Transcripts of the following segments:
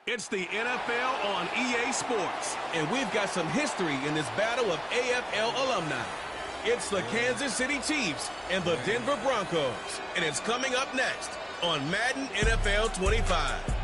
It's the NFL on EA Sports, and we've got some history in this battle of AFL alumni. It's the Kansas City Chiefs and the Denver Broncos, and it's coming up next on Madden NFL 25.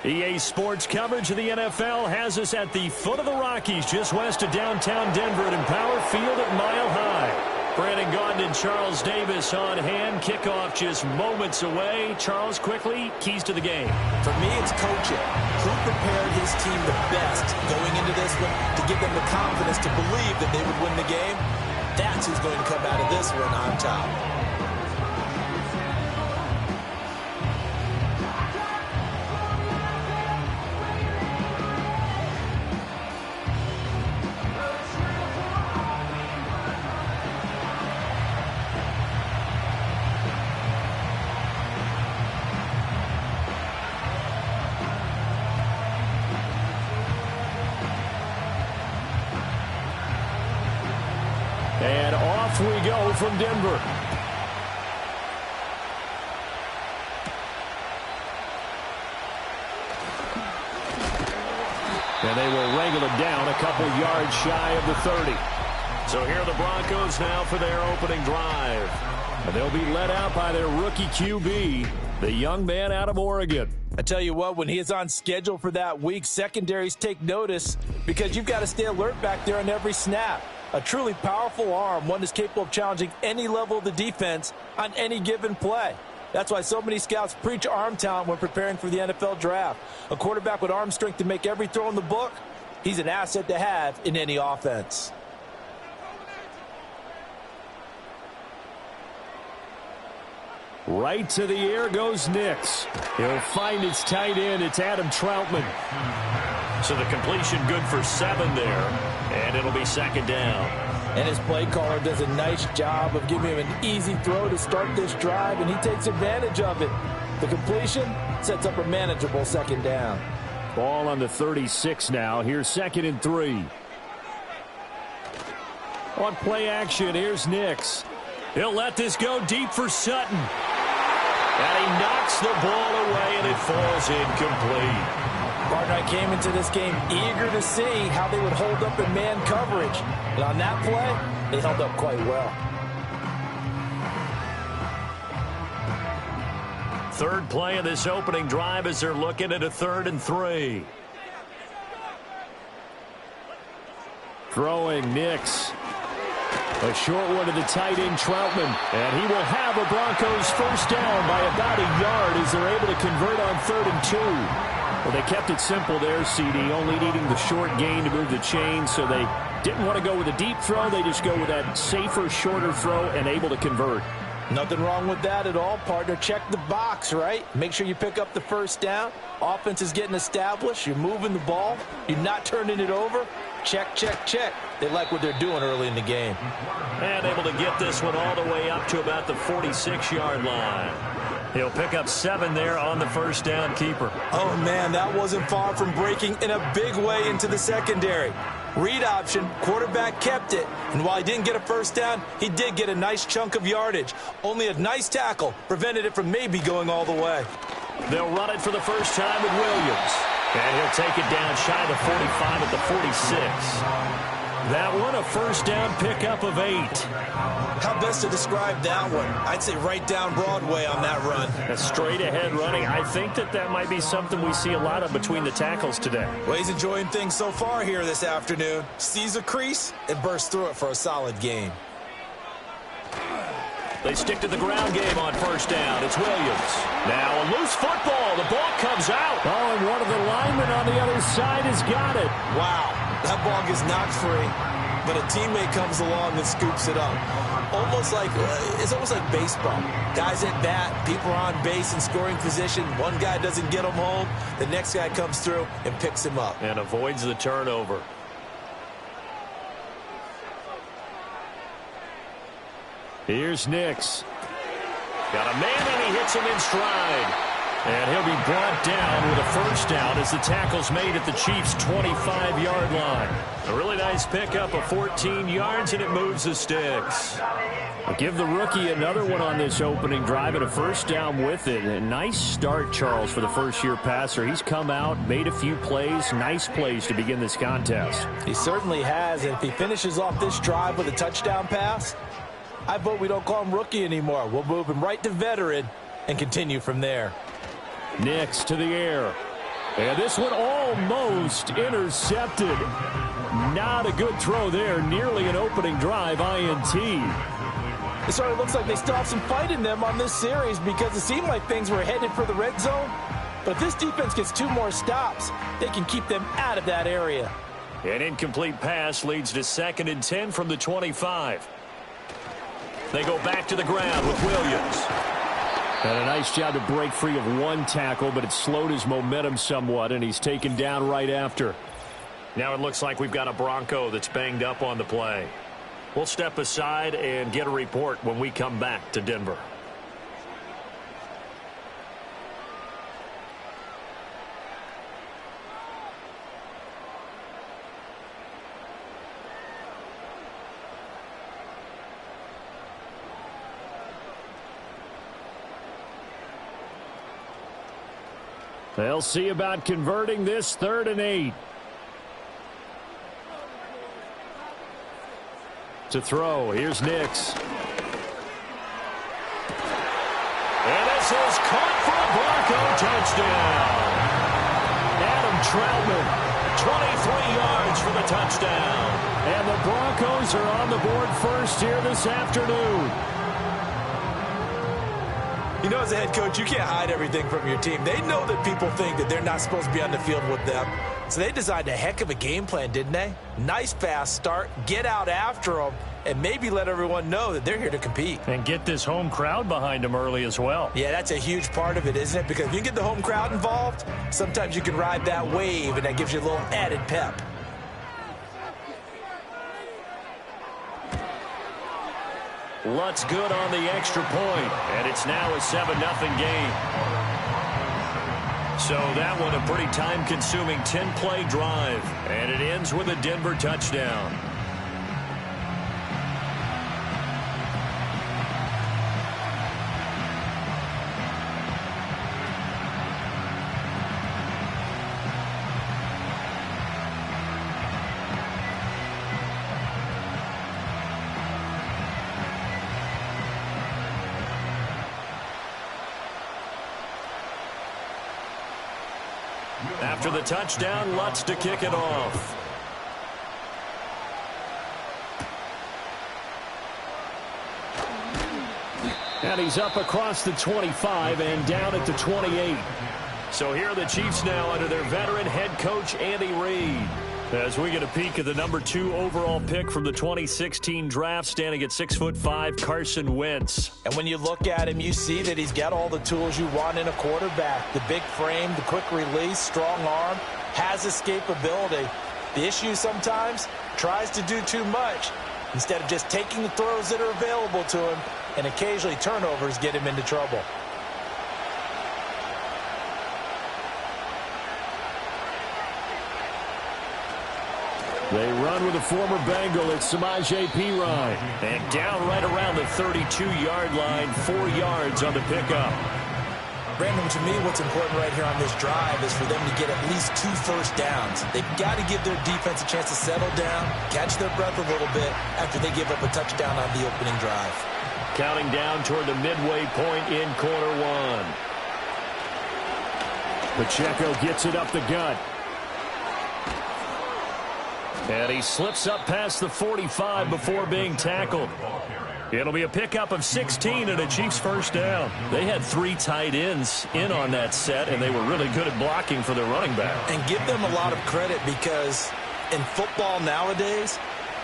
EA Sports coverage of the NFL has us at the foot of the Rockies, just west of downtown Denver at Empower Field at Mile High. Brandon Gaudin and Charles Davis on hand. Kickoff just moments away. Charles, quickly, keys to the game. For me, it's coaching. Who prepared his team the best going into this one to give them the confidence to believe that they would win the game? That's who's going to come out of this one on top. And off we go from Denver. And they will wrangle it down a couple yards shy of the 30. So here are the Broncos now for their opening drive. And they'll be led out by their rookie QB, the young man out of Oregon. I tell you what, when he is on schedule for that week, secondaries take notice because you've got to stay alert back there on every snap. A truly powerful arm, one that's capable of challenging any level of the defense on any given play. That's why so many scouts preach arm talent when preparing for the NFL draft. A quarterback with arm strength to make every throw in the book, he's an asset to have in any offense. Right to the air goes Nix. He'll find his tight end. It's Adam Troutman. So the completion good for 7 there, and it'll be second down. And his play caller does a nice job of giving him an easy throw to start this drive, and he takes advantage of it. The completion sets up a manageable second down. Ball on the 36 now. Here's 2nd and 3. On play action, here's Nix. He'll let this go deep for Sutton. And he knocks the ball away, and it falls incomplete. Partner, I came into this game eager to see how they would hold up in man coverage. And on that play, they held up quite well. Third play of this opening drive as they're looking at a 3rd and 3. Throwing Nix. A short one to the tight end, Troutman. And he will have a Broncos first down by about a yard as they're able to convert on 3rd and 2. Well, they kept it simple there, CD, only needing the short gain to move the chain, so they didn't want to go with a deep throw. They just go with that safer, shorter throw and able to convert. Nothing wrong with that at all, partner. Check the box, right? Make sure you pick up the first down. Offense is getting established. You're moving the ball. You're not turning it over. Check, check, check. They like what they're doing early in the game. And able to get this one all the way up to about the 46-yard line. He'll pick up 7 there on the first down keeper. Oh, man, that wasn't far from breaking in a big way into the secondary. Read option, quarterback kept it. And while he didn't get a first down, he did get a nice chunk of yardage. Only a nice tackle prevented it from maybe going all the way. They'll run it for the first time with Williams. And he'll take it down shy of the 45 at the 46. That one, a first down pickup of 8. How best to describe that one? I'd say right down Broadway on that run. A straight ahead running. I think that might be something we see a lot of between the tackles today. Well, he's enjoying things so far here this afternoon. Sees a crease and bursts through it for a solid gain. They stick to the ground game on first down. It's Williams. Now a loose football. The ball comes out. Oh, and one of the linemen on the other side has got it. Wow, that ball gets knocked free, but a teammate comes along and scoops it up. It's almost like baseball. Guys at bat, people are on base in scoring position. One guy doesn't get him home. The next guy comes through and picks him up. And avoids the turnover. Here's Nix. Got a man, and he hits him in stride. And he'll be brought down with a first down as the tackle's made at the Chiefs' 25-yard line. A really nice pickup of 14 yards, and it moves the sticks. I'll give the rookie another one on this opening drive and a first down with it. A nice start, Charles, for the first-year passer. He's come out, made a few plays, nice plays to begin this contest. He certainly has, and if he finishes off this drive with a touchdown pass, I vote we don't call him rookie anymore. We'll move him right to veteran and continue from there. Nix to the air. And this one almost intercepted. Not a good throw there. Nearly an opening drive INT. It sort of looks like they still have some fight in them on this series because it seemed like things were headed for the red zone. But if this defense gets 2 more stops, they can keep them out of that area. An incomplete pass leads to 2nd and 10 from the 25. They go back to the ground with Williams. And a nice job to break free of one tackle, but it slowed his momentum somewhat, and he's taken down right after. Now it looks like we've got a Bronco that's banged up on the play. We'll step aside and get a report when we come back to Denver. They'll see about converting this 3rd and 8. To throw, here's Nix. And this is caught for a Bronco touchdown. Adam Troutman, 23 yards for the touchdown. And the Broncos are on the board first here this afternoon. You know, as a head coach, you can't hide everything from your team. They know that people think that they're not supposed to be on the field with them. So they designed a heck of a game plan, didn't they? Nice fast start, get out after them, and maybe let everyone know that they're here to compete. And get this home crowd behind them early as well. Yeah, that's a huge part of it, isn't it? Because if you get the home crowd involved, sometimes you can ride that wave, and that gives you a little added pep. Lutz good on the extra point, and it's now a 7-0 game. So that one a pretty time-consuming 10-play drive, and it ends with a Denver touchdown. After the touchdown, Lutz to kick it off. And he's up across the 25 and down at the 28. So here are the Chiefs now under their veteran head coach, Andy Reid. As we get a peek at the number 2 overall pick from the 2016 draft, standing at 6'5", Carson Wentz. And when you look at him, you see that he's got all the tools you want in a quarterback. The big frame, the quick release, strong arm, has escapability. The issue sometimes, tries to do too much instead of just taking the throws that are available to him, and occasionally turnovers get him into trouble. They run with a former Bengal. It's Samaje Perine. And down right around the 32-yard line, 4 yards on the pickup. Brandon, to me, what's important right here on this drive is for them to get at least 2 first downs. They've got to give their defense a chance to settle down, catch their breath a little bit after they give up a touchdown on the opening drive. Counting down toward the midway point in quarter 1. Pacheco gets it up the gut. And he slips up past the 45 before being tackled. It'll be a pickup of 16 and a Chiefs first down. They had 3 tight ends in on that set, and they were really good at blocking for their running back. And give them a lot of credit because in football nowadays,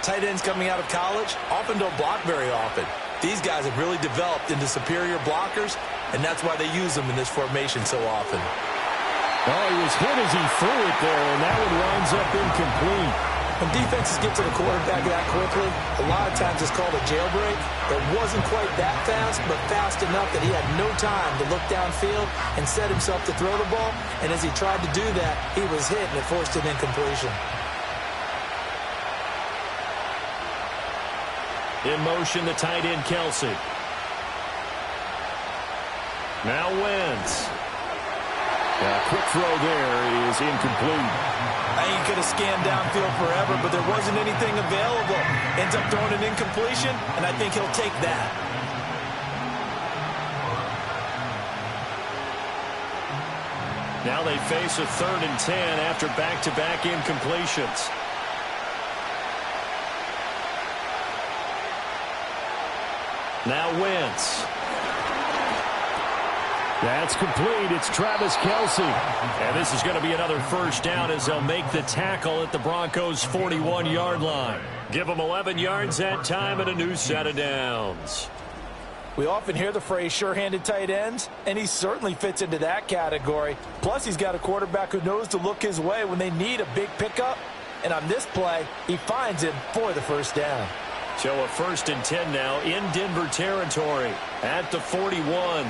tight ends coming out of college often don't block very often. These guys have really developed into superior blockers, and that's why they use them in this formation so often. Oh, he was hit as he threw it there, and that one winds up incomplete. When defenses get to the quarterback that quickly, a lot of times it's called a jailbreak. It wasn't quite that fast, but fast enough that he had no time to look downfield and set himself to throw the ball. And as he tried to do that, he was hit, and it forced an incompletion. In motion, the tight end, Kelsey. Now Wentz. A quick throw there is incomplete. I think he could have scanned downfield forever, but there wasn't anything available. Ends up throwing an incompletion, and I think he'll take that. Now they face a 3rd and 10 after back-to-back incompletions. Now Wentz. That's complete. It's Travis Kelce. And this is going to be another first down as they'll make the tackle at the Broncos' 41-yard line. Give them 11 yards that time and a new set of downs. We often hear the phrase sure-handed tight ends, and he certainly fits into that category. Plus, he's got a quarterback who knows to look his way when they need a big pickup. And on this play, he finds him for the first down. So a 1st and 10 now in Denver territory at the 41.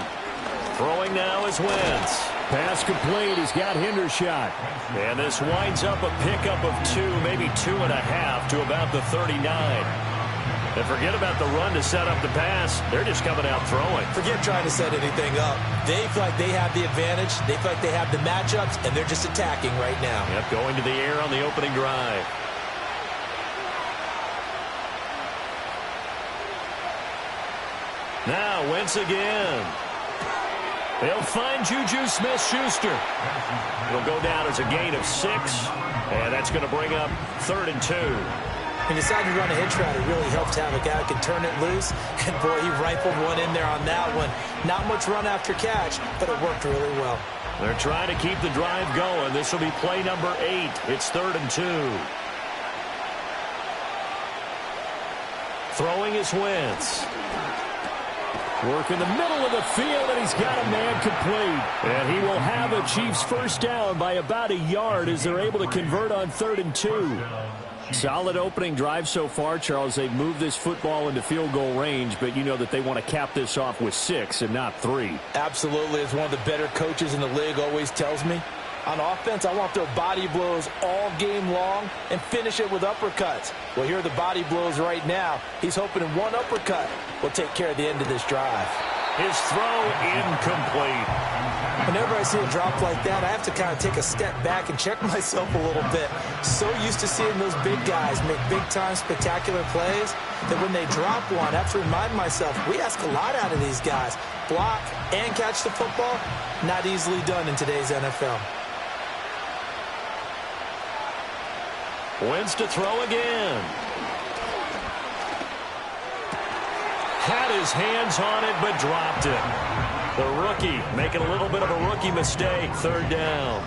Throwing now is Wentz. Pass complete. He's got Hendershot. And this winds up a pickup of 2, maybe 2.5 to about the 39. And forget about the run to set up the pass. They're just coming out throwing. Forget trying to set anything up. They feel like they have the advantage. They feel like they have the matchups, and they're just attacking right now. Yep, going to the air on the opening drive. Now Wentz again. They'll find Juju Smith-Schuster. It'll go down as a gain of 6, and that's going to bring up 3rd and 2. He decided to run a hitch route. It really helped to have a guy who can turn it loose, and boy, he rifled one in there on that one. Not much run after catch, but it worked really well. They're trying to keep the drive going. This will be play number 8. It's 3rd and 2. Throwing is Wentz. Work in the middle of the field, and he's got a man complete. And he will have a Chiefs first down by about a yard as they're able to convert on 3rd and 2. Solid opening drive so far, Charles. They've moved this football into field goal range, but you know that they want to cap this off with 6 and not 3. Absolutely. As one of the better coaches in the league always tells me, on offense, I want to throw body blows all game long and finish it with uppercuts. Well, here are the body blows right now. He's hoping in one uppercut will take care of the end of this drive. His throw incomplete. Whenever I see a drop like that, I have to kind of take a step back and check myself a little bit. So used to seeing those big guys make big-time spectacular plays that when they drop one, I have to remind myself, we ask a lot out of these guys. Block and catch the football, not easily done in today's NFL. Wentz to throw again. Had his hands on it, but dropped it. The rookie making a little bit of a rookie mistake. 3rd down.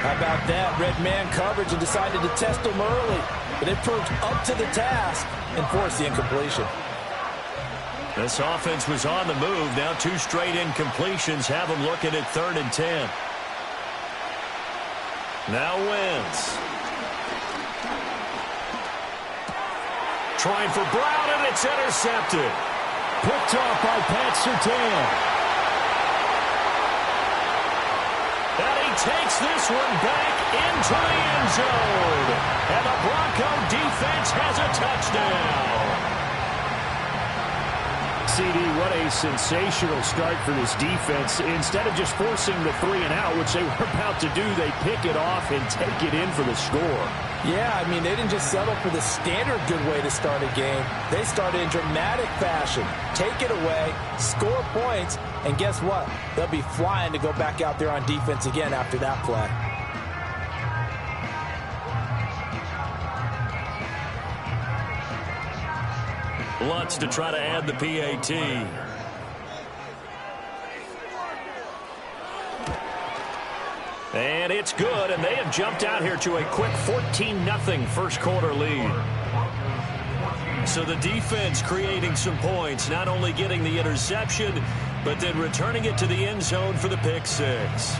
How about that? Red man coverage and decided to test him early. But it proved up to the task and forced the incompletion. This offense was on the move. Now 2 straight incompletions have them looking at 3rd and 10. Now Wentz. Trying for Brown, and it's intercepted. Picked off by Pat Surtain. And he takes this one back into the end zone. And the Bronco defense has a touchdown. CD, what a sensational start for this defense. Instead of just forcing the 3-and-out, which they were about to do, they pick it off and take it in for the score. Yeah, I mean, they didn't just settle for the standard good way to start a game. They started in dramatic fashion. Take it away, score points, and guess what? They'll be flying to go back out there on defense again after that play. Lutz to try to add the PAT. And it's good, and they have jumped out here to a quick 14-0 first quarter lead. So the defense creating some points, not only getting the interception, but then returning it to the end zone for the pick 6.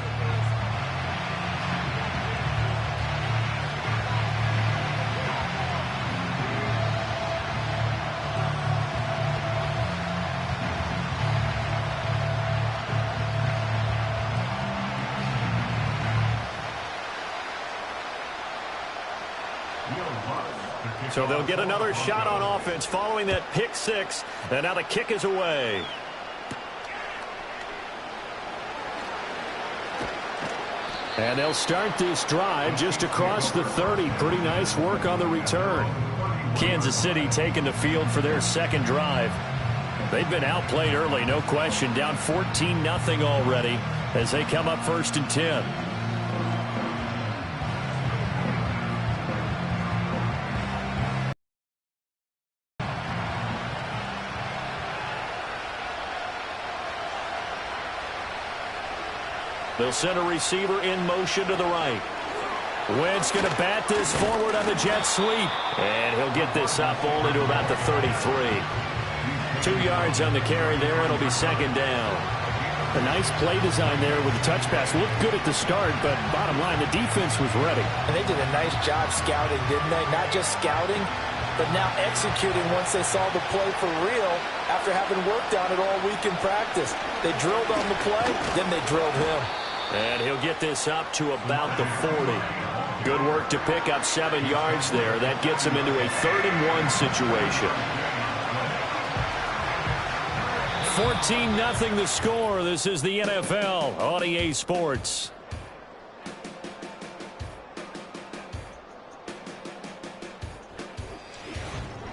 So they'll get another shot on offense following that pick six. And now the kick is away. And they'll start this drive just across the 30. Pretty nice work on the return. Kansas City taking the field for their second drive. They've been outplayed early, no question. Down 14-0 already as they come up 1st and 10. They'll send a receiver in motion to the right. Wentz going to bat this forward on the jet sweep. And he'll get this up only to about the 33. 2 yards on the carry there. It'll be second down. A nice play design there with the touch pass. Looked good at the start, but bottom line, the defense was ready. And they did a nice job scouting, didn't they? Not just scouting, but now executing once they saw the play for real after having worked on it all week in practice. They drilled on the play, then they drilled him. And he'll get this up to about the 40. Good work to pick up 7 yards there. That gets him into a 3rd and 1 situation. 14-0 the score. This is the NFL on EA Sports.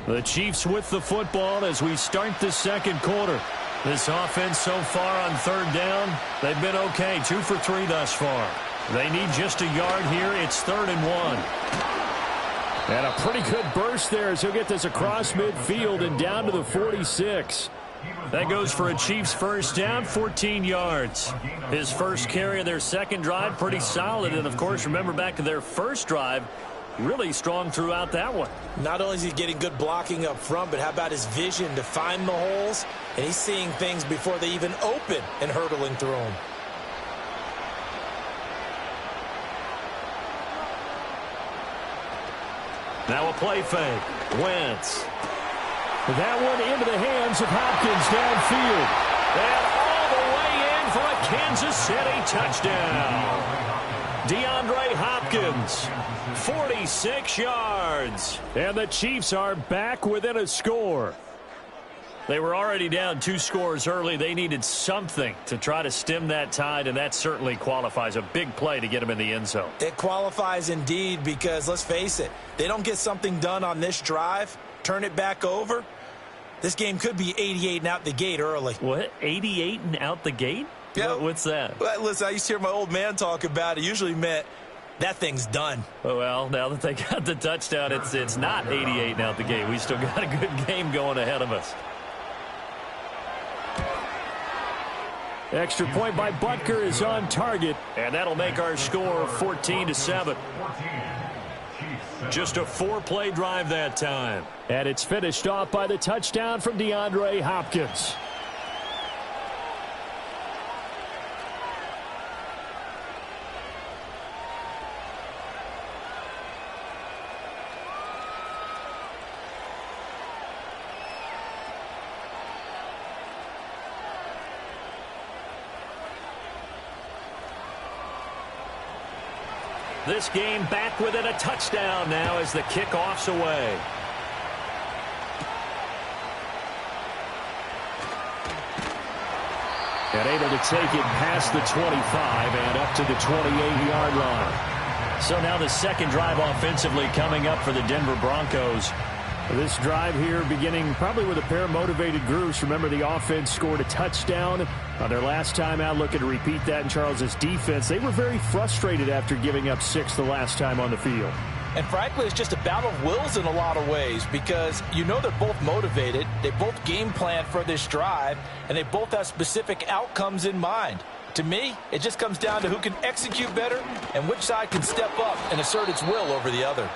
The Chiefs with the football as we start the second quarter. This offense so far on 3rd down, they've been okay. 2 for 3 thus far. They need just a yard here. It's 3rd and 1. And a pretty good burst there as he'll get this across midfield and down to the 46. That goes for a Chiefs first down, 14 yards. His first carry of their second drive, pretty solid. And, of course, remember back to their first drive, really strong throughout that one. Not only is he getting good blocking up front, but how about his vision to find the holes? And he's seeing things before they even open and hurtling through them. Now a play fake. Wentz. That one into the hands of Hopkins downfield. And all the way in for a Kansas City touchdown. DeAndre Hopkins, 46 yards. And the Chiefs are back within a score. They were already down 2 scores early. They needed something to try to stem that tide, and that certainly qualifies. A big play to get them in the end zone. It qualifies indeed because, let's face it, they don't get something done on this drive, turn it back over, this game could be 88 and out the gate early. What? 88 and out the gate? Yeah. What's that? Well, listen, I used to hear my old man talk about it. Usually meant that thing's done. Well, now that they got the touchdown, it's not 88 and out the gate. We still got a good game going ahead of us. Extra point by Butker is on target, and that'll make our score 14-7. Just a 4-play drive that time. And it's finished off by the touchdown from DeAndre Hopkins. This game back within a touchdown now as the kickoff's away. And able to take it past the 25 and up to the 28-yard line. So now the second drive offensively coming up for the Denver Broncos. This drive here beginning probably with a pair of motivated groups. Remember, the offense scored a touchdown on their last time out. Looking to repeat that in Charles's defense. They were very frustrated after giving up 6 the last time on the field. And frankly, it's just a battle of wills in a lot of ways because you know they're both motivated. They both game plan for this drive, and they both have specific outcomes in mind. To me, it just comes down to who can execute better and which side can step up and assert its will over the other.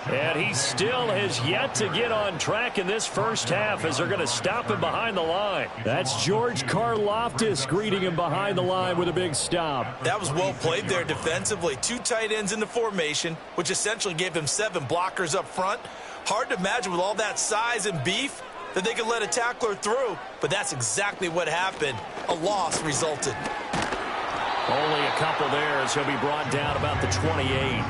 And he still has yet to get on track in this first half as they're going to stop him behind the line. That's George Karlaftis greeting him behind the line with a big stop. That was well played there defensively. 2 tight ends in the formation, which essentially gave him 7 blockers up front. Hard to imagine with all that size and beef that they could let a tackler through, but that's exactly what happened. A loss resulted. Only a couple there as he'll be brought down about the 28.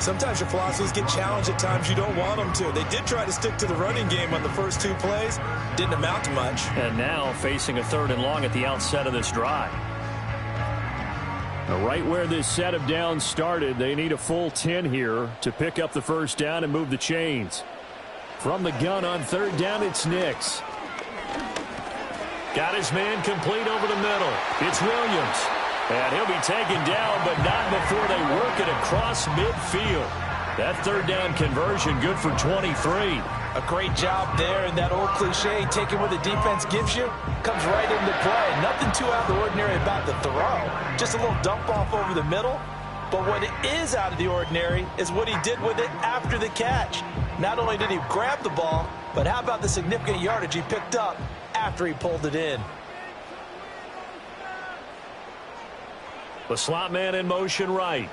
Sometimes your philosophies get challenged at times you don't want them to. They did try to stick to the running game on the first 2 plays. Didn't amount to much. And now facing a 3rd and long at the outset of this drive. Now, right where this set of downs started, they need a full 10 here to pick up the first down and move the chains. From the gun on 3rd down, it's Nix. Got his man complete over the middle. It's Williams. And he'll be taken down, but not before they work it across midfield. That 3rd down conversion good for 23. A great job there, and that old cliche, taking what the defense gives you, comes right into play. Nothing too out of the ordinary about the throw. Just a little dump off over the middle. But what is out of the ordinary is what he did with it after the catch. Not only did he grab the ball, but how about the significant yardage he picked up after he pulled it in. The slot man in motion right.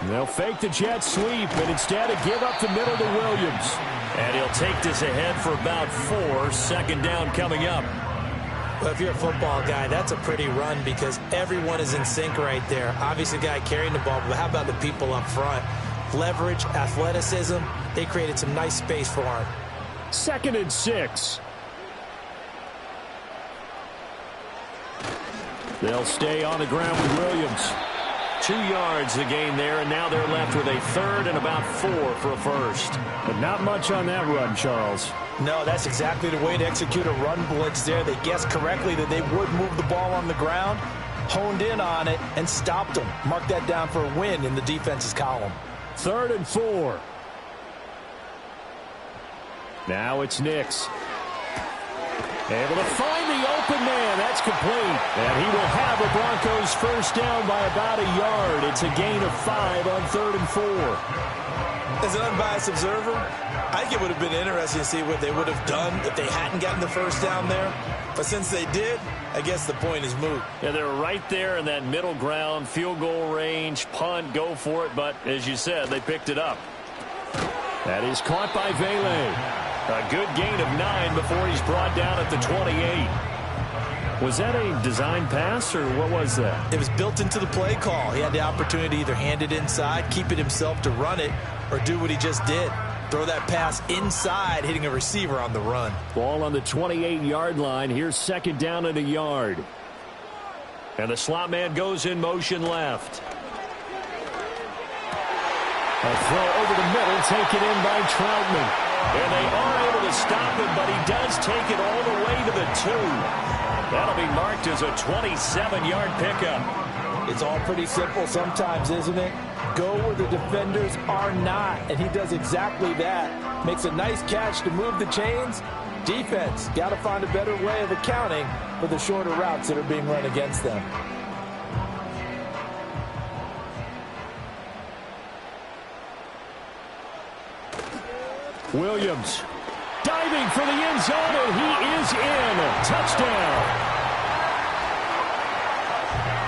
They'll fake the jet sweep, and instead give up the middle to Williams. And he'll take this ahead for about 4. 2nd down coming up. Well, if you're a football guy, that's a pretty run because everyone is in sync right there. Obviously, the guy carrying the ball, but how about the people up front? Leverage, athleticism, they created some nice space for him. 2nd and 6. They'll stay on the ground with Williams. 2 yards the gain there, and now they're left with a 3rd and about 4 for a first. But not much on that run, Charles. No, that's exactly the way to execute a run blitz there. They guessed correctly that they would move the ball on the ground, honed in on it, and stopped them. Mark that down for a win in the defense's column. 3rd and 4. Now it's Nix. Able to find the open man. That's complete. And he will have the Broncos first down by about a yard. It's a gain of 5 on 3rd and 4. As an unbiased observer, I think it would have been interesting to see what they would have done if they hadn't gotten the first down there. But since they did, I guess the point is moot. Yeah, they're right there in that middle ground, field goal range, punt, go for it. But as you said, they picked it up. That is caught by Vele. A good gain of 9 before he's brought down at the 28. Was that a design pass, or what was that? It was built into the play call. He had the opportunity to either hand it inside, keep it himself to run it, or do what he just did. Throw that pass inside, hitting a receiver on the run. Ball on the 28-yard line. Here's 2nd down and a yard. And the slot man goes in motion left. A throw over the middle, taken in by Troutman. And they are able to stop him, but he does take it all the way to the 2. That'll be marked as a 27-yard pickup. It's all pretty simple sometimes, isn't it? Go where the defenders are not, and he does exactly that. Makes a nice catch to move the chains. Defense, got to find a better way of accounting for the shorter routes that are being run against them. Williams diving for the end zone, and he is in. Touchdown.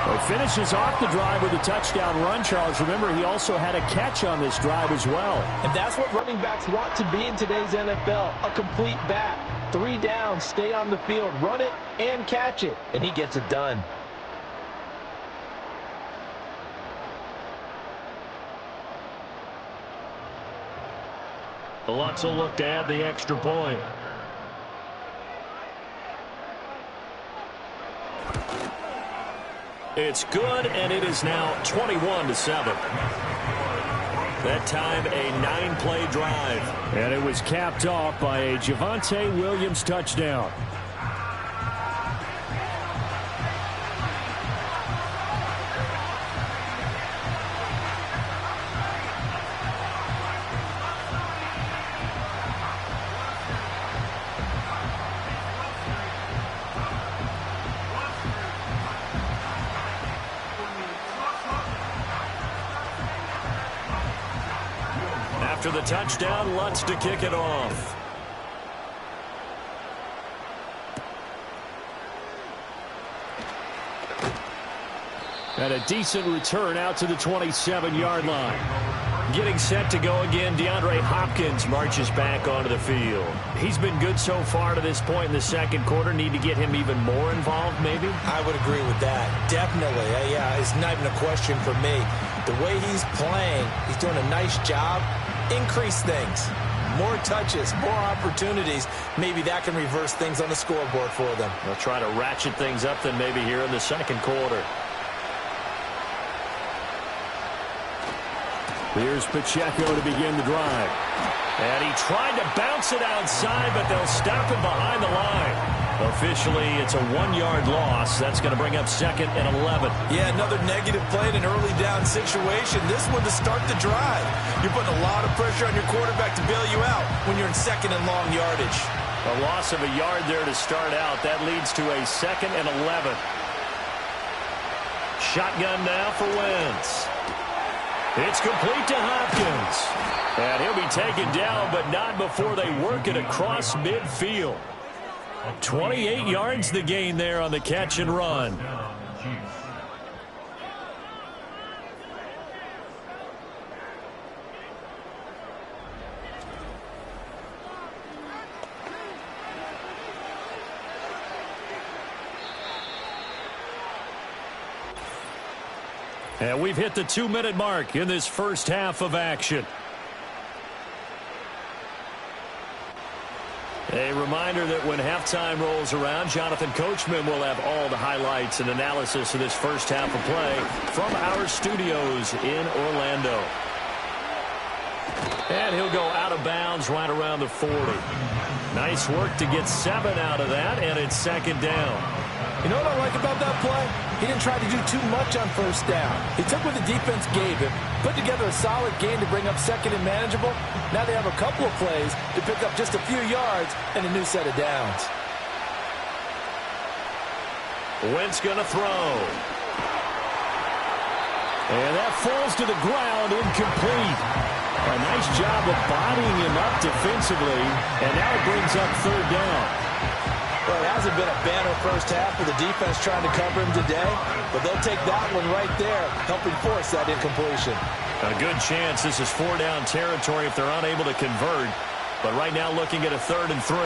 Well, he finishes off the drive with a touchdown run, Charles. Remember, he also had a catch on this drive as well. And that's what running backs want to be in today's NFL, a complete back. 3 downs, stay on the field, run it, and catch it. And he gets it done. Lots of look to add the extra point. It's good, and it is now 21-7. That time, a 9-play drive. And it was capped off by a Javonte Williams touchdown. After the touchdown, Lutz to kick it off. And a decent return out to the 27-yard line. Getting set to go again, DeAndre Hopkins marches back onto the field. He's been good so far to this point in the second quarter. Need to get him even more involved, maybe? I would agree with that. Definitely. Yeah, it's not even a question for me. The way he's playing, he's doing a nice job. Increase things. More touches, more opportunities. Maybe that can reverse things on the scoreboard for them. They'll try to ratchet things up then maybe here in the second quarter. Here's Pacheco to begin the drive. And he tried to bounce it outside, but they'll stop him behind the line. Officially, it's a 1-yard loss. That's going to bring up 2nd and 11. Yeah, another negative play in an early down situation. This one to start the drive. You're putting a lot of pressure on your quarterback to bail you out when you're in 2nd and long yardage. A loss of a yard there to start out. That leads to a 2nd and 11. Shotgun now for Wentz. It's complete to Hopkins. And he'll be taken down, but not before they work it across midfield. 28 yards the gain there on the catch and run. And we've hit the 2-minute mark in this first half of action. A reminder that when halftime rolls around, Jonathan Coachman will have all the highlights and analysis of this first half of play from our studios in Orlando. And he'll go out of bounds right around the 40. Nice work to get 7 out of that, and it's 2nd down. You know what I like about that play? He didn't try to do too much on first down. He took what the defense gave him, put together a solid game to bring up 2nd and manageable. Now they have a couple of plays to pick up just a few yards and a new set of downs. Wentz going to throw. And that falls to the ground, incomplete. A nice job of bodying him up defensively, and now it brings up 3rd down. Well, it hasn't been a banner first half with the defense trying to cover him today, but they'll take that one right there, helping force that incompletion. A good chance this is 4-down territory if they're unable to convert, but right now looking at a 3rd and 3.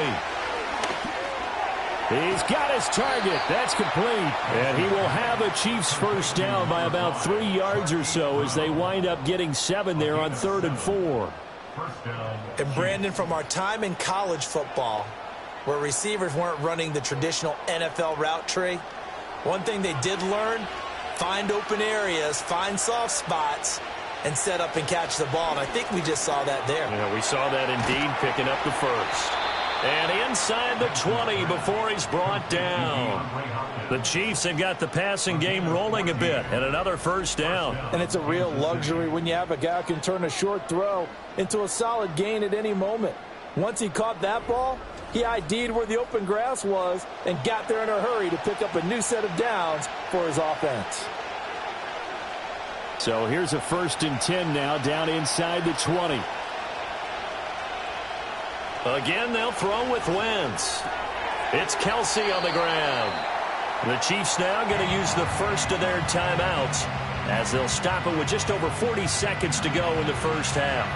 He's got his target. That's complete. And he will have a Chiefs first down by about 3 yards or so as they wind up getting 7 there on 3rd and 4. And Brandon, from our time in college football, where receivers weren't running the traditional NFL route tree, one thing they did learn, find open areas, find soft spots, and set up and catch the ball. And I think we just saw that there. Yeah, we saw that indeed, picking up the first. And inside the 20 before he's brought down. The Chiefs have got the passing game rolling a bit, and another first down. And it's a real luxury when you have a guy who can turn a short throw into a solid gain at any moment. Once he caught that ball, he ID'd where the open grass was and got there in a hurry to pick up a new set of downs for his offense. So here's a 1st and 10 now, down inside the 20. Again, they'll throw with Wentz. It's Kelsey on the ground. The Chiefs now going to use the first of their timeouts as they'll stop it with just over 40 seconds to go in the first half.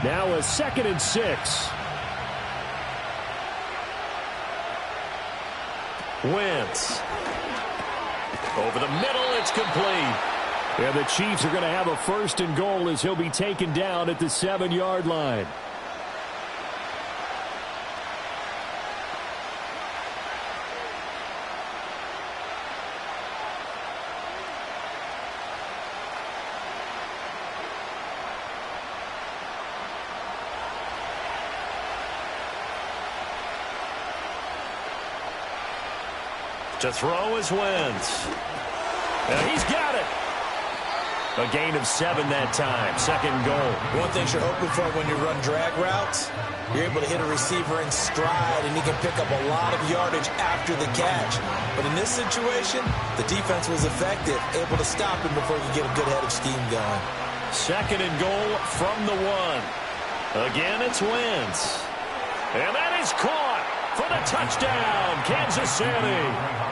Now a 2nd and 6. Wentz. Over the middle, it's complete. And the Chiefs are going to have a 1st and goal as he'll be taken down at the 7-yard line. To throw is Wentz. And he's got it. A gain of 7 that time. 2nd goal. One thing you're hoping for when you run drag routes, you're able to hit a receiver in stride, and he can pick up a lot of yardage after the catch. But in this situation, the defense was effective, able to stop him before he could get a good head of steam going. 2nd and goal from the 1. Again, it's Wentz. And that is caught for the touchdown, Kansas City.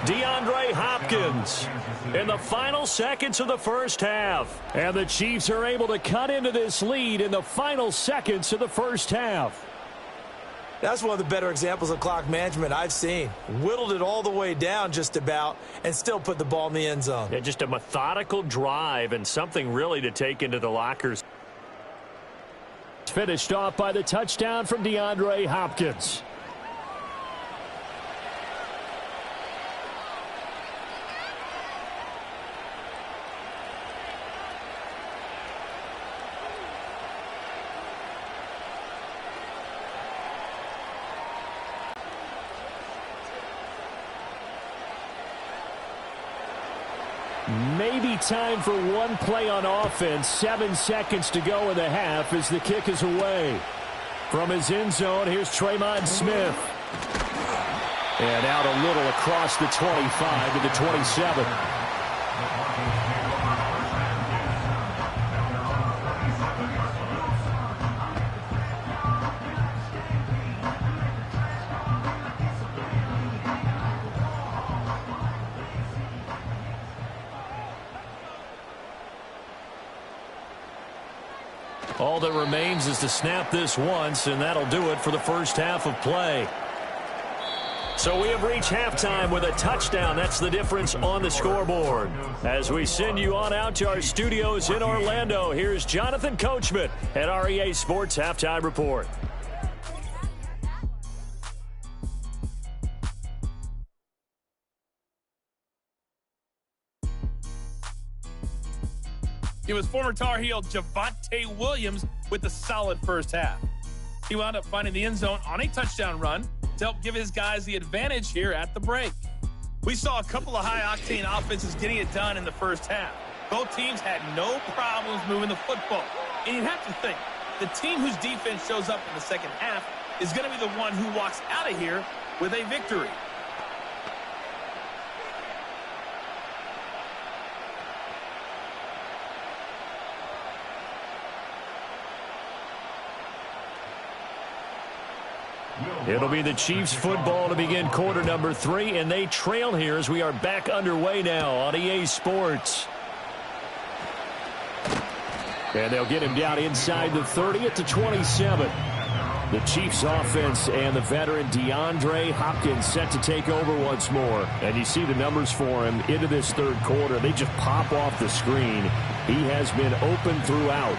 DeAndre Hopkins in the final seconds of the first half. And the Chiefs are able to cut into this lead in the final seconds of the first half. That's one of the better examples of clock management I've seen. Whittled it all the way down just about and still put the ball in the end zone. Yeah, just a methodical drive and something really to take into the lockers. Finished off by the touchdown from DeAndre Hopkins. Maybe time for one play on offense. 7 seconds to go in the half as the kick is away. From his end zone, here's Tremont Smith. And out a little across the 25 to the 27. All that remains is to snap this once, and that'll do it for the first half of play. So we have reached halftime with a touchdown. That's the difference on the scoreboard. As we send you on out to our studios in Orlando, here's Jonathan Coachman at REA Sports Halftime Report. It was former Tar Heel Javonte Williams with a solid first half. He wound up finding the end zone on a touchdown run to help give his guys the advantage here at the break. We saw a couple of high-octane offenses getting it done in the first half. Both teams had no problems moving the football. And you have to think, the team whose defense shows up in the second half is going to be the one who walks out of here with a victory. It'll be the Chiefs football to begin quarter number 3, and they trail here as we are back underway now on EA Sports. And they'll get him down inside the 30 at the 27. The Chiefs offense and the veteran DeAndre Hopkins set to take over once more. And you see the numbers for him into this third quarter. They just pop off the screen. He has been open throughout.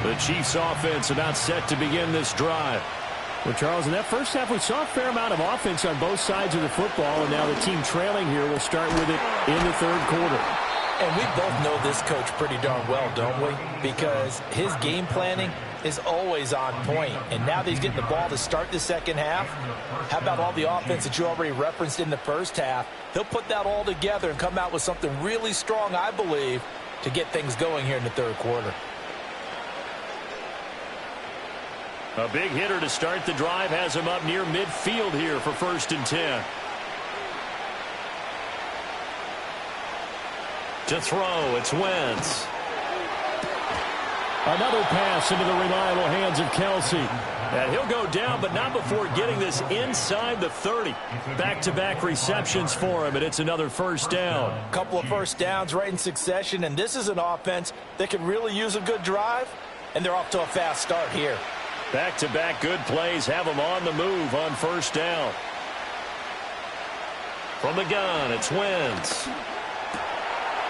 The Chiefs offense about set to begin this drive. Well, Charles, in that first half, we saw a fair amount of offense on both sides of the football, and now the team trailing here will start with it in the third quarter. And we both know this coach pretty darn well, don't we? Because his game planning is always on point. And now that he's getting the ball to start the second half, how about all the offense that you already referenced in the first half? He'll put that all together and come out with something really strong, I believe, to get things going here in the third quarter. A big hitter to start the drive has him up near midfield here for 1st and 10. To throw, it's Wentz. Another pass into the reliable hands of Kelsey. And he'll go down, but not before getting this inside the 30. Back-to-back receptions for him, and it's another first down. A couple of first downs right in succession, and this is an offense that can really use a good drive, and they're off to a fast start here. Back-to-back good plays have them on the move on first down. From the gun, it's Wentz.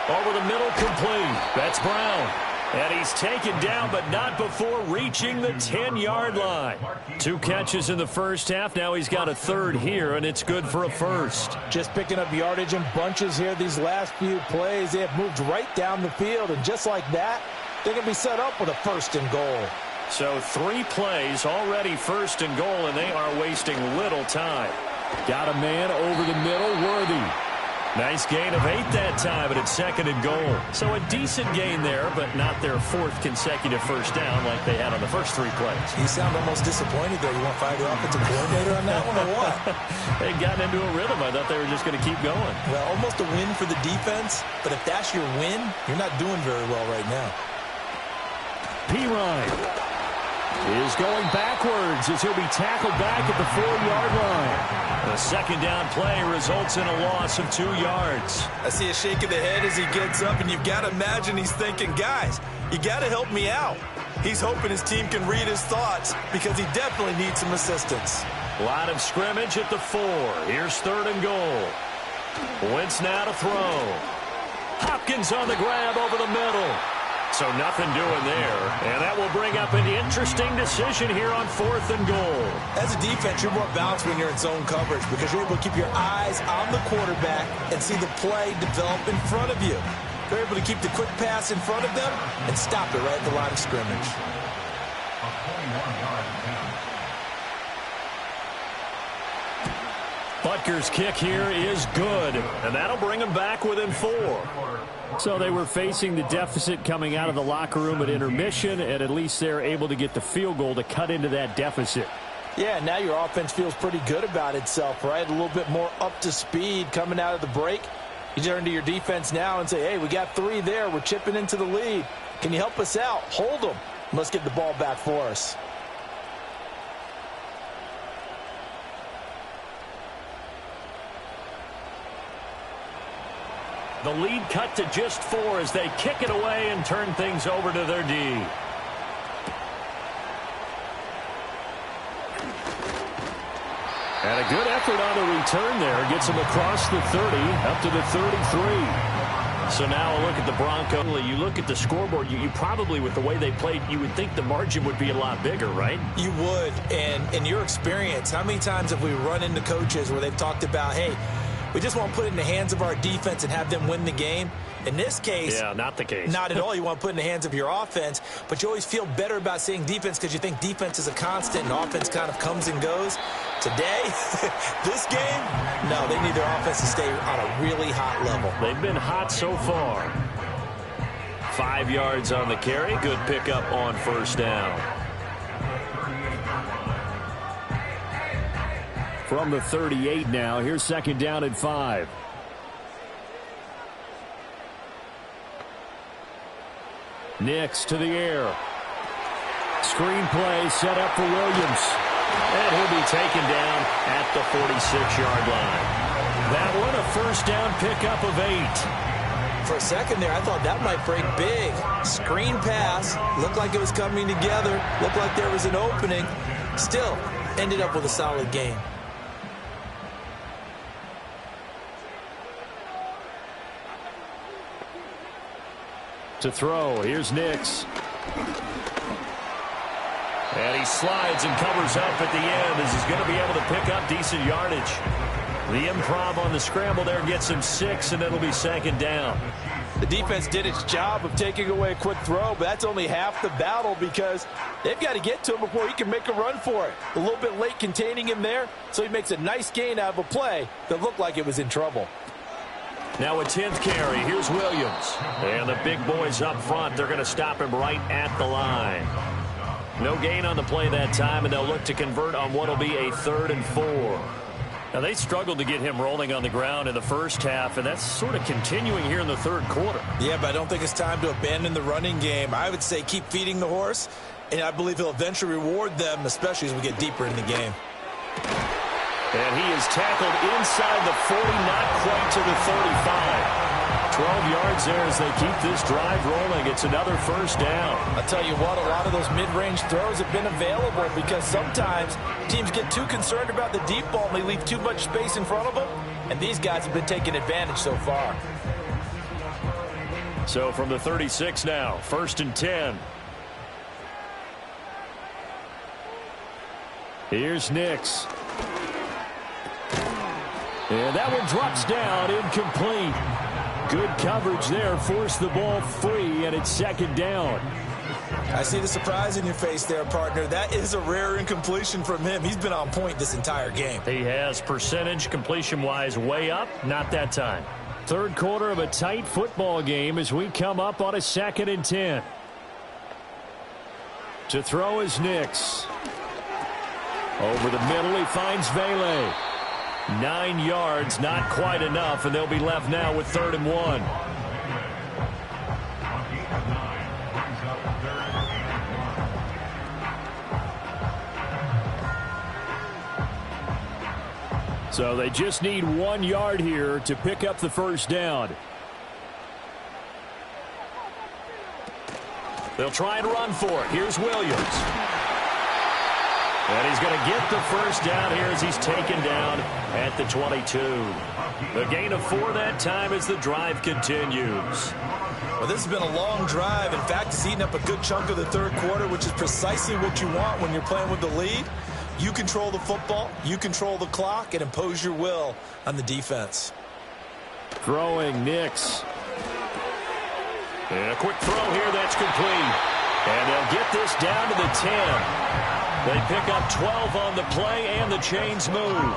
Over the middle, complete. That's Brown. And he's taken down, but not before reaching the 10-yard line. 2 catches in the first half. Now he's got a third here, and it's good for a first. Just picking up yardage in bunches here these last few plays. They have moved right down the field, and just like that, they're going to be set up with a 1st and goal. So 3 plays, already 1st and goal, and they are wasting little time. Got a man over the middle, Worthy. Nice gain of 8 that time, and it's 2nd and goal. So a decent gain there, but not their 4th consecutive first down like they had on the first 3 plays. You sound almost disappointed there. You want to fire the offensive coordinator on that one or what? They got into a rhythm. I thought they were just going to keep going. Well, almost a win for the defense, but if that's your win, you're not doing very well right now. Pirine is going backwards as he'll be tackled back at the 4-yard line. The 2nd down play results in a loss of 2 yards. I see a shake of the head as he gets up, and you've got to imagine he's thinking, guys, you got to help me out. He's hoping his team can read his thoughts because he definitely needs some assistance. Line of scrimmage at the 4. Here's 3rd and goal. Wentz now to throw. Hopkins on the grab over the middle. So nothing doing there. And that will bring up an interesting decision here on 4th and goal. As a defense, you're more balanced when you're in zone coverage because you're able to keep your eyes on the quarterback and see the play develop in front of you. They're able to keep the quick pass in front of them and stop it right at the line of scrimmage. Butker's kick here is good, and that'll bring him back within 4. So they were facing the deficit coming out of the locker room at intermission, and at least they're able to get the field goal to cut into that deficit. Yeah, now your offense feels pretty good about itself, right? A little bit more up to speed coming out of the break. You turn to your defense now and say, hey, we got 3 there. We're chipping into the lead. Can you help us out? Hold them. Let's get the ball back for us. The lead cut to just 4 as they kick it away and turn things over to their D. And a good effort on the return there. Gets them across the 30, up to the 33. So now a look at the Broncos. You look at the scoreboard, you probably, with the way they played, you would think the margin would be a lot bigger, right? You would. And in your experience, how many times have we run into coaches where they've talked about, hey, we just want to put it in the hands of our defense and have them win the game? In this case, yeah, not the case. Not at all. You want to put it in the hands of your offense, but you always feel better about saying defense because you think defense is a constant and offense kind of comes and goes. Today, this game, no, they need their offense to stay on a really hot level. They've been hot so far. 5 yards on the carry. Good pickup on 1st down. From the 38 now, here's 2nd down and 5. Nix to the air. Screen play set up for Williams. And he'll be taken down at the 46-yard line. That one, a 1st down pickup of 8. For a second there, I thought that might break big. Screen pass. Looked like it was coming together. Looked like there was an opening. Still, ended up with a solid game. To throw, here's Nix. And he slides and covers up at the end as he's going to be able to pick up decent yardage. The improv on the scramble there gets him 6, and it'll be 2nd down. The defense did its job of taking away a quick throw, but that's only half the battle because they've got to get to him before he can make a run for it. A little bit late containing him there, so he makes a nice gain out of a play that looked like it was in trouble. Now a 10th carry. Here's Williams. And the big boys up front, they're going to stop him right at the line. No gain on the play that time, and they'll look to convert on what will be a 3rd and 4. Now, they struggled to get him rolling on the ground in the first half, and that's sort of continuing here in the 3rd quarter. Yeah, but I don't think it's time to abandon the running game. I would say keep feeding the horse, and I believe he'll eventually reward them, especially as we get deeper in the game. And he is tackled inside the 40, not quite to the 35. 12 yards there as they keep this drive rolling. It's another 1st down. I'll tell you what, a lot of those mid-range throws have been available because sometimes teams get too concerned about the deep ball and they leave too much space in front of them, and these guys have been taking advantage so far. So from the 36 now, 1st and 10. Here's Nix. And that one drops down, incomplete. Good coverage there, forced the ball free, and it's 2nd down. I see the surprise in your face there, partner. That is a rare incompletion from him. He's been on point this entire game. He has percentage completion-wise way up, not that time. Third quarter of a tight football game as we come up on a 2nd and 10. To throw is Nix. Over the middle, he finds Vele. 9 yards, not quite enough, and they'll be left now with 3rd and 1. So they just need 1 yard here to pick up the first down. They'll try and run for it. Here's Williams. And he's going to get the first down here as he's taken down at the 22. The gain of 4 that time as the drive continues. Well, this has been a long drive. In fact, it's eaten up a good chunk of the third quarter, which is precisely what you want when you're playing with the lead. You control the football, you control the clock, and impose your will on the defense. Throwing Nix. And a quick throw here that's complete. And they'll get this down to the 10. They pick up 12 on the play, and the chains move.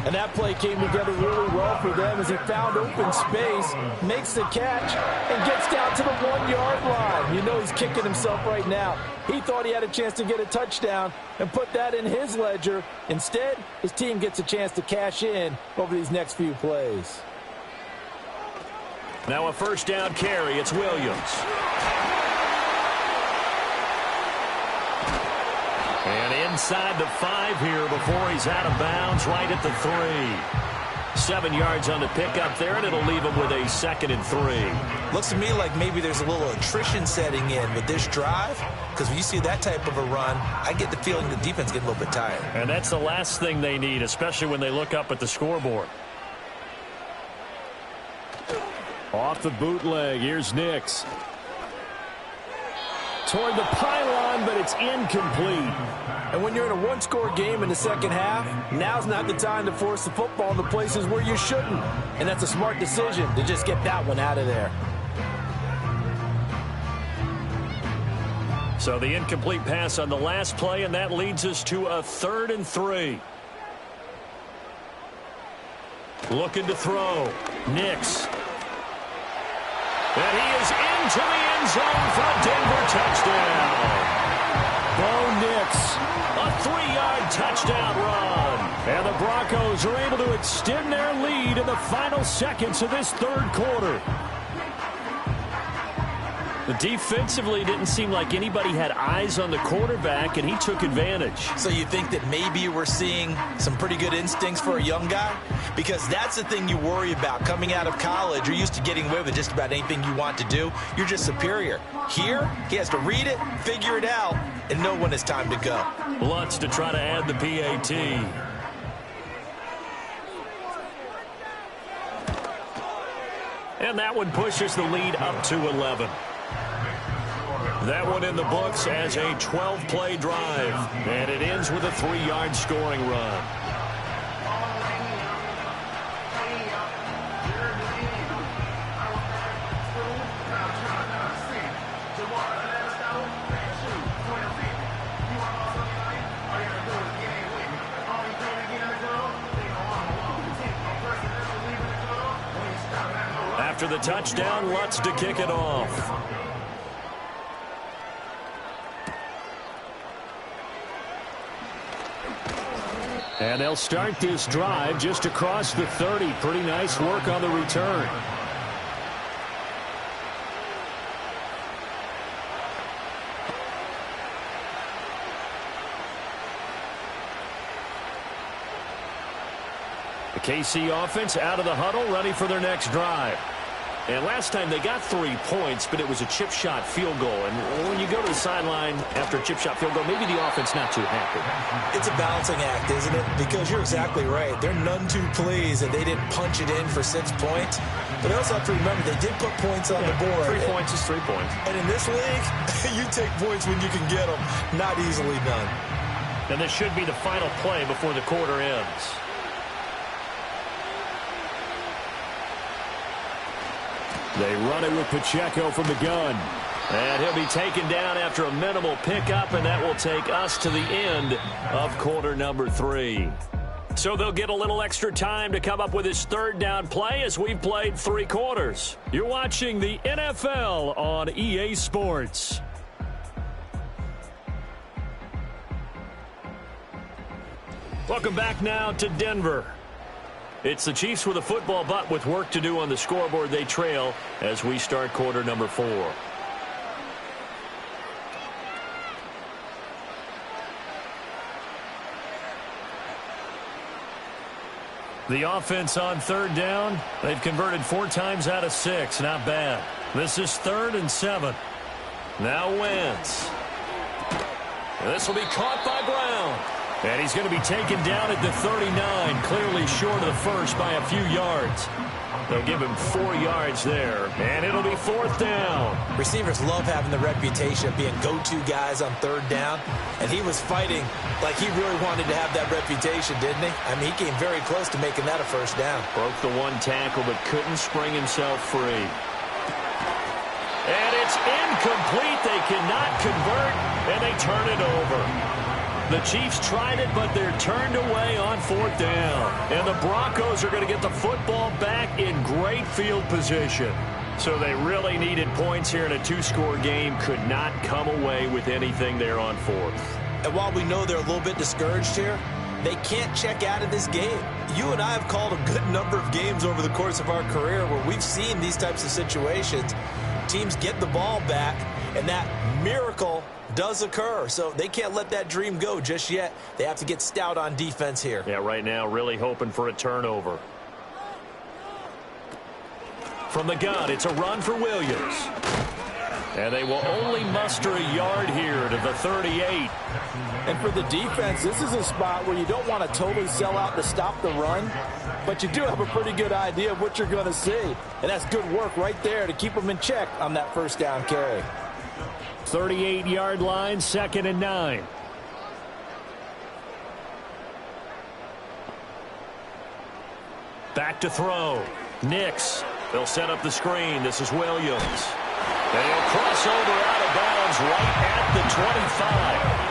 And that play came together really well for them as he found open space, makes the catch, and gets down to the 1 yard line. You know he's kicking himself right now. He thought he had a chance to get a touchdown and put that in his ledger. Instead, his team gets a chance to cash in over these next few plays. Now a first down carry. It's Williams. And inside the 5 here before he's out of bounds, right at the 3. 7 yards on the pickup there, and it'll leave him with a 2nd and 3. Looks to me like maybe there's a little attrition setting in with this drive, because when you see that type of a run, I get the feeling the defense getting a little bit tired. And that's the last thing they need, especially when they look up at the scoreboard. Off the bootleg, here's Nix. Toward the pylon, but it's incomplete. And when you're in a one-score game in the second half, now's not the time to force the football in the places where you shouldn't. And that's a smart decision to just get that one out of there. So the incomplete pass on the last play, and that leads us to a 3rd and 3. Looking to throw. Nix. And he is into the end zone for a Denver touchdown. Bo Nix, a 3-yard touchdown run. And the Broncos are able to extend their lead in the final seconds of this third quarter. Defensively, it didn't seem like anybody had eyes on the quarterback, and he took advantage. So you think that maybe we're seeing some pretty good instincts for a young guy? Because that's the thing you worry about. Coming out of college, you're used to getting away with just about anything you want to do. You're just superior. Here, he has to read it, figure it out, and know when it's time to go. Lutz to try to add the PAT. And that one pushes the lead up to 11. That one in the books as a 12-play drive. And it ends with a 3-yard scoring run. After the touchdown, Lutz to kick it off. And they'll start this drive just across the 30. Pretty nice work on the return. The KC offense out of the huddle, ready for their next drive. And last time they got 3 points, but it was a chip shot field goal. And when you go to the sideline after a chip shot field goal, maybe the offense not too happy. It's a balancing act, isn't it? Because you're exactly right. They're none too pleased that they didn't punch it in for 6 points. But they also have to remember they did put points on the board. 3 points is 3 points. And in this league, you take points when you can get them. Not easily done. And this should be the final play before the quarter ends. They run it with Pacheco from the gun. And he'll be taken down after a minimal pickup, and that will take us to the end of quarter number 3. So they'll get a little extra time to come up with his third down play as we've played 3 quarters. You're watching the NFL on EA Sports. Welcome back now to Denver. It's the Chiefs with a football, but with work to do on the scoreboard, they trail as we start quarter number 4. The offense on third down, they've converted 4 times out of 6. Not bad. This is 3rd and 7. Now Wentz. This will be caught by Brown. And he's going to be taken down at the 39, clearly short of the first by a few yards. They'll give him 4 yards there, and it'll be 4th down. Receivers love having the reputation of being go-to guys on third down, and he was fighting like he really wanted to have that reputation, didn't he? I mean, he came very close to making that a first down. Broke the 1 tackle, but couldn't spring himself free. And it's incomplete. They cannot convert, and they turn it over. The Chiefs tried it, but they're turned away on 4th down. And the Broncos are going to get the football back in great field position. So they really needed points here in a 2-score game. Could not come away with anything there on 4th. And while we know they're a little bit discouraged here, they can't check out of this game. You and I have called a good number of games over the course of our career where we've seen these types of situations. Teams get the ball back, and that miracle does occur. So they can't let that dream go just yet. They have to get stout on defense here. Yeah, right now really hoping for a turnover. From the gun, it's a run for Williams. And they will only muster a yard here to the 38. And for the defense, this is a spot where you don't want to totally sell out to stop the run, but you do have a pretty good idea of what you're going to see. And that's good work right there to keep them in check on that first down carry. 38-yard line, 2nd and 9. Back to throw. Nix. They'll set up the screen. This is Williams. They'll cross over out of bounds right at the 25.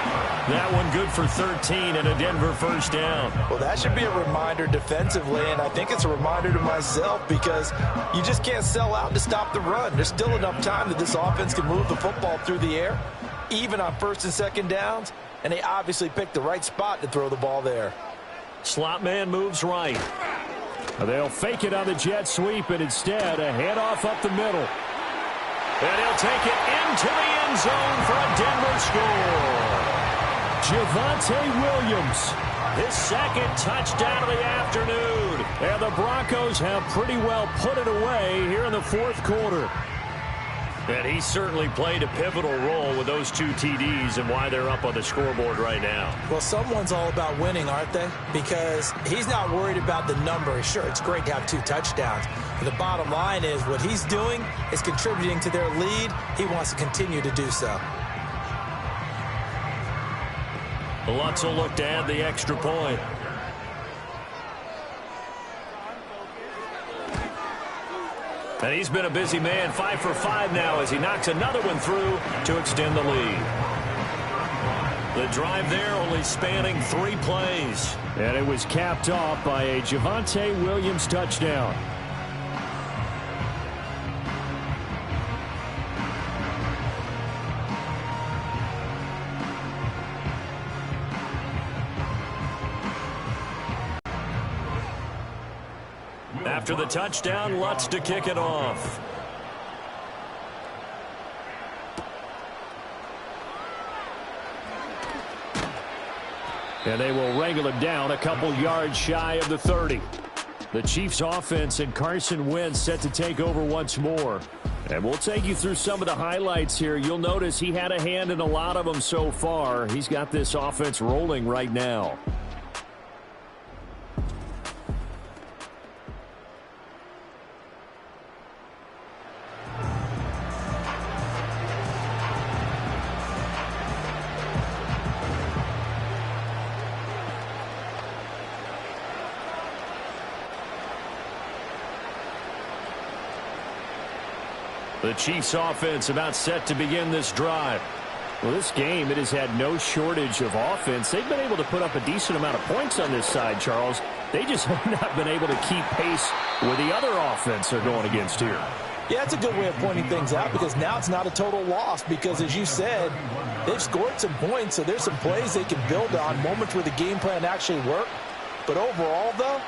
That one good for 13 and a Denver first down. Well, that should be a reminder defensively, and I think it's a reminder to myself because you just can't sell out to stop the run. There's still enough time that this offense can move the football through the air, even on 1st and 2nd downs, and they obviously picked the right spot to throw the ball there. Slot man moves right. They'll fake it on the jet sweep, and instead a handoff up the middle. And he'll take it into the end zone for a Denver score. Javonte Williams, his 2nd touchdown of the afternoon. And the Broncos have pretty well put it away here in the 4th quarter. And he certainly played a pivotal role with those 2 TDs and why they're up on the scoreboard right now. Well, someone's all about winning, aren't they? Because he's not worried about the number. Sure, it's great to have 2 touchdowns. But the bottom line is what he's doing is contributing to their lead. He wants to continue to do so. Lutz will look to add the extra point. And he's been a busy man, 5 for 5 now as he knocks another one through to extend the lead. The drive there only spanning 3 plays. And it was capped off by a Javonte Williams touchdown. After the touchdown, Lutz to kick it off. And they will wrangle him down a couple yards shy of the 30. The Chiefs offense and Carson Wentz set to take over once more. And we'll take you through some of the highlights here. You'll notice he had a hand in a lot of them so far. He's got this offense rolling right now. The Chiefs offense about set to begin this drive. Well, this game, it has had no shortage of offense. They've been able to put up a decent amount of points on this side, Charles. They just have not been able to keep pace with the other offense they're going against here. Yeah, that's a good way of pointing things out because now it's not a total loss because, as you said, they've scored some points, so there's some plays they can build on, moments where the game plan actually worked. But overall, though,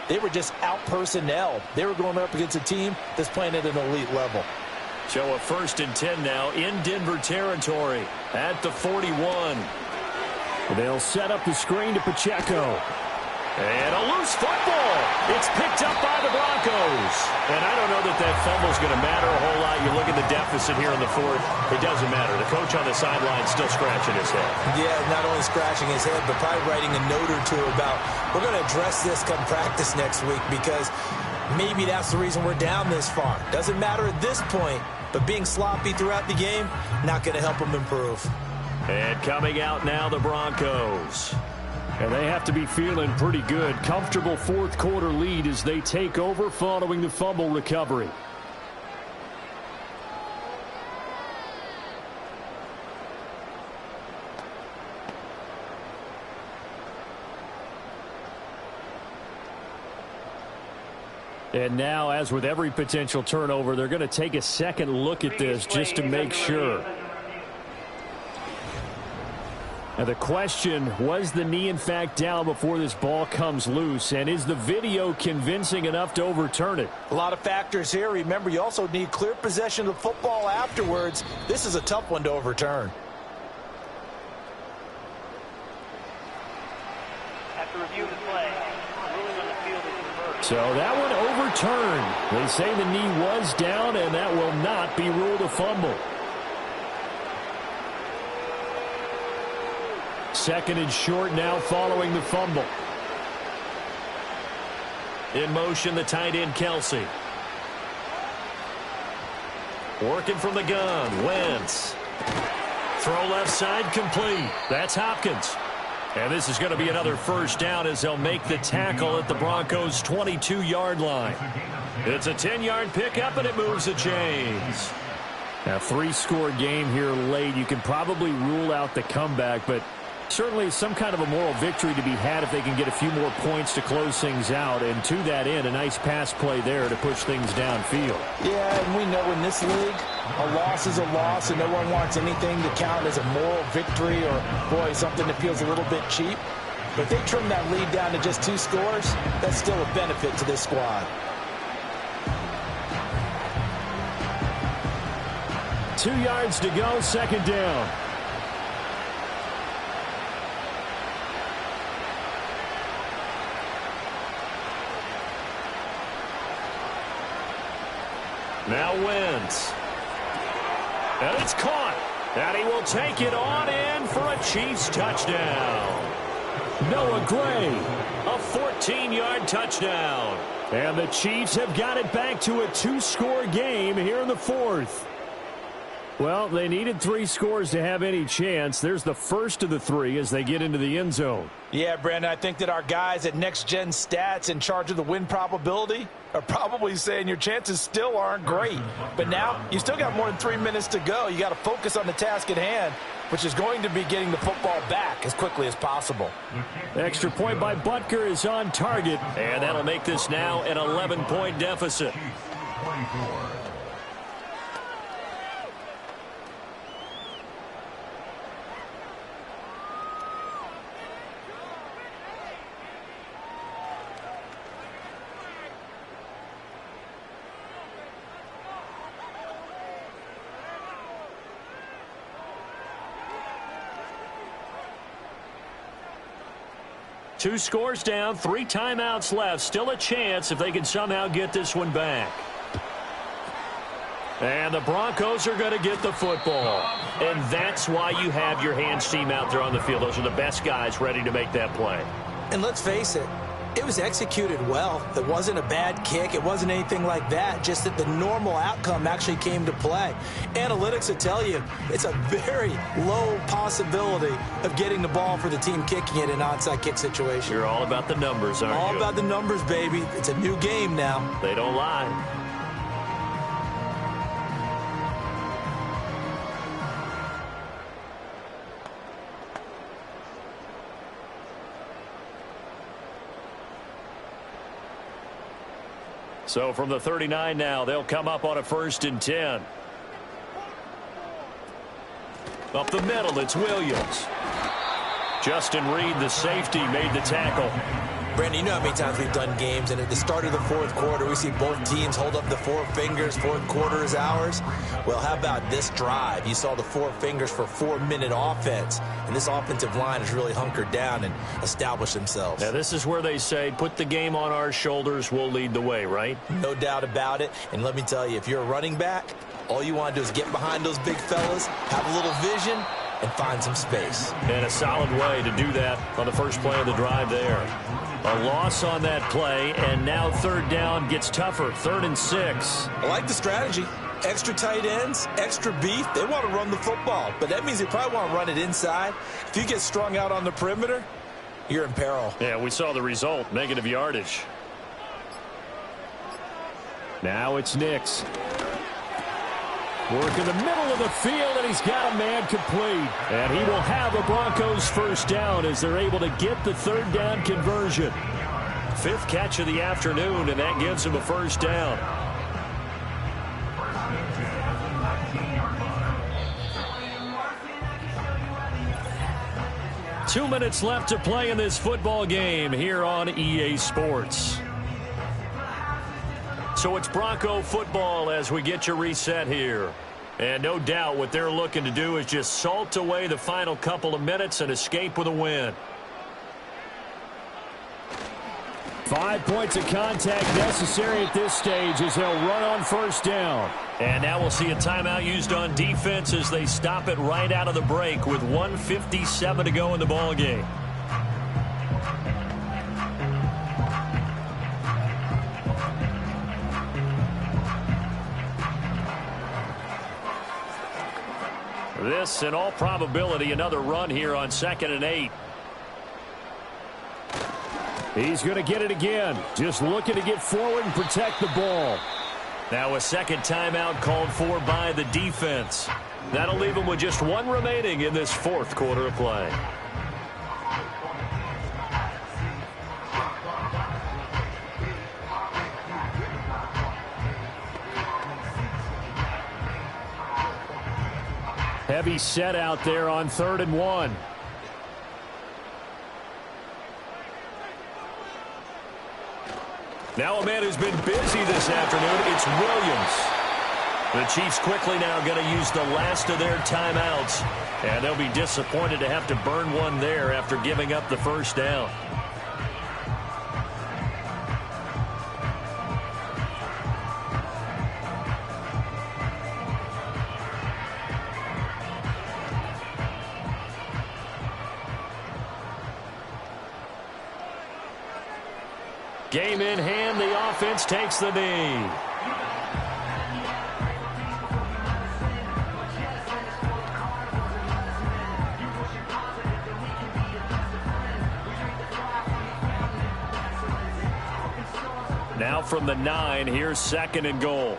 they were just out-personnelled. They were going up against a team that's playing at an elite level. So a 1st and 10 now in Denver territory at the 41. They'll set up the screen to Pacheco. And a loose football. It's picked up by the Broncos. And I don't know that that fumble's going to matter a whole lot. You look at the deficit here in the 4th. It doesn't matter. The coach on the sideline still scratching his head. Yeah, not only scratching his head, but probably writing a note or two about, we're going to address this come practice next week because maybe that's the reason we're down this far. Doesn't matter at this point, but being sloppy throughout the game, not going to help them improve. And coming out now, the Broncos. And they have to be feeling pretty good. Comfortable 4th quarter lead as they take over following the fumble recovery. And now, as with every potential turnover, they're going to take a second look at this just to make sure. Now the question, was the knee in fact down before this ball comes loose? And is the video convincing enough to overturn it? A lot of factors here. Remember, you also need clear possession of the football afterwards. This is a tough one to overturn. After review of the play, ruling on the field is reversed. So that one overturned. They say the knee was down, and that will not be ruled a fumble. 2nd and short now following the fumble. In motion, the tight end, Kelsey. Working from the gun, Wentz. Throw left side, complete. That's Hopkins. And this is going to be another 1st down as they'll make the tackle at the Broncos' 22-yard line. It's a 10-yard pickup, and it moves the chains. Now, 3-score game here late. You can probably rule out the comeback, but certainly some kind of a moral victory to be had if they can get a few more points to close things out. And to that end, a nice pass play there to push things downfield. Yeah, and we know in this league, a loss is a loss, and no one wants anything to count as a moral victory or, boy, something that feels a little bit cheap. But if they trim that lead down to just 2 scores, that's still a benefit to this squad. 2 yards to go, 2nd down. Now Wentz. And it's caught. And he will take it on in for a Chiefs touchdown. Noah Gray, a 14-yard touchdown. And the Chiefs have got it back to a 2-score game here in the 4th. Well, they needed 3 scores to have any chance. There's the first of the 3 as they get into the end zone. Yeah, Brandon, I think that our guys at Next Gen Stats in charge of the win probability are probably saying your chances still aren't great. But now you still got more than 3 minutes to go. You got to focus on the task at hand, which is going to be getting the football back as quickly as possible. Extra point by Butker is on target, and that'll make this now an 11-point deficit. 24. Two scores down, 3 timeouts left. Still a chance if they can somehow get this one back. And the Broncos are going to get the football. And that's why you have your hands team out there on the field. Those are the best guys ready to make that play. And let's face it, it was executed well. It wasn't a bad kick. It wasn't anything like that. Just that the normal outcome actually came to play. Analytics will tell you it's a very low possibility of getting the ball for the team kicking it in an onside kick situation. You're all about the numbers, aren't you? All about the numbers, baby. It's a new game now. They don't lie. So from the 39 now, they'll come up on a 1st and 10. Up the middle, it's Williams. Justin Reed, the safety, made the tackle. Brandon, you know how many times we've done games, and at the start of the 4th quarter, we see both teams hold up the 4 fingers, 4th quarter is ours. Well, how about this drive? You saw the 4 fingers for 4-minute offense, and this offensive line has really hunkered down and established themselves. Now, this is where they say, put the game on our shoulders, we'll lead the way, right? No doubt about it, and let me tell you, if you're a running back, all you want to do is get behind those big fellas, have a little vision, and find some space. And a solid way to do that on the first play of the drive there. A loss on that play, and now 3rd down gets tougher, 3rd and 6. I like the strategy. Extra tight ends, extra beef. They want to run the football, but that means they probably want to run it inside. If you get strung out on the perimeter, you're in peril. Yeah, we saw the result, negative yardage. Now it's Nix. Work in the middle of the field, and he's got a man complete. And he will have a Broncos 1st down as they're able to get the 3rd down conversion. 5th catch of the afternoon, and that gives him a 1st down. Two minutes left to play in this football game here on EA Sports. So it's Bronco football as we get you reset here. And no doubt what they're looking to do is just salt away the final couple of minutes and escape with a win. 5 points of contact necessary at this stage as they'll run on 1st down. And now we'll see a timeout used on defense as they stop it right out of the break with 1:57 to go in the ball game. This, in all probability, another run here on 2nd and 8. He's going to get it again. Just looking to get forward and protect the ball. Now a 2nd timeout called for by the defense. That'll leave him with just 1 remaining in this 4th quarter of play. Heavy set out there on 3rd and 1. Now a man who's been busy this afternoon, it's Williams. The Chiefs quickly now going to use the last of their timeouts, and they'll be disappointed to have to burn one there after giving up the 1st down. Game in hand, the offense takes the knee. Now from the 9, here's 2nd and goal.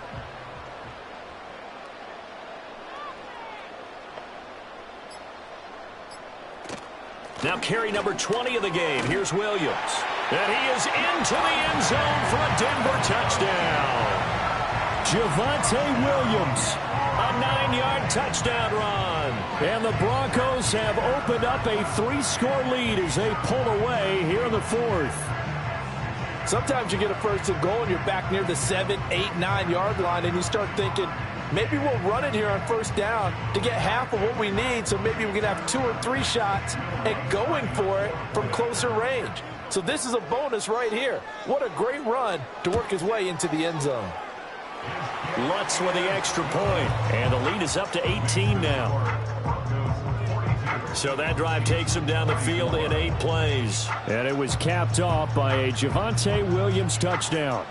Now carry number 20 of the game. Here's Williams. And he is into the end zone for a Denver touchdown. Javonte Williams, a 9-yard touchdown run. And the Broncos have opened up a 3-score lead as they pull away here in the 4th. Sometimes you get a 1st and goal and you're back near the 7, 8, 9-yard line, and you start thinking, maybe we'll run it here on 1st down to get half of what we need, so maybe we can have 2 or 3 shots at going for it from closer range. So this is a bonus right here. What a great run to work his way into the end zone. Lutz with the extra point, and the lead is up to 18 now. So that drive takes him down the field in 8 plays. And it was capped off by a Javonte Williams touchdown.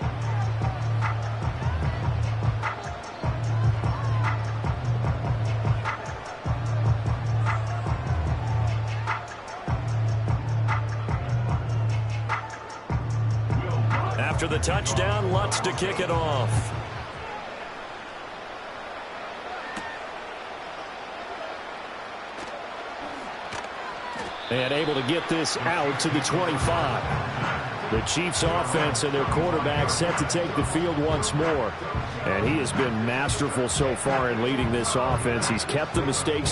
After the touchdown, Lutz to kick it off. And able to get this out to the 25. The Chiefs offense and their quarterback set to take the field once more. And he has been masterful so far in leading this offense. He's kept the mistakes to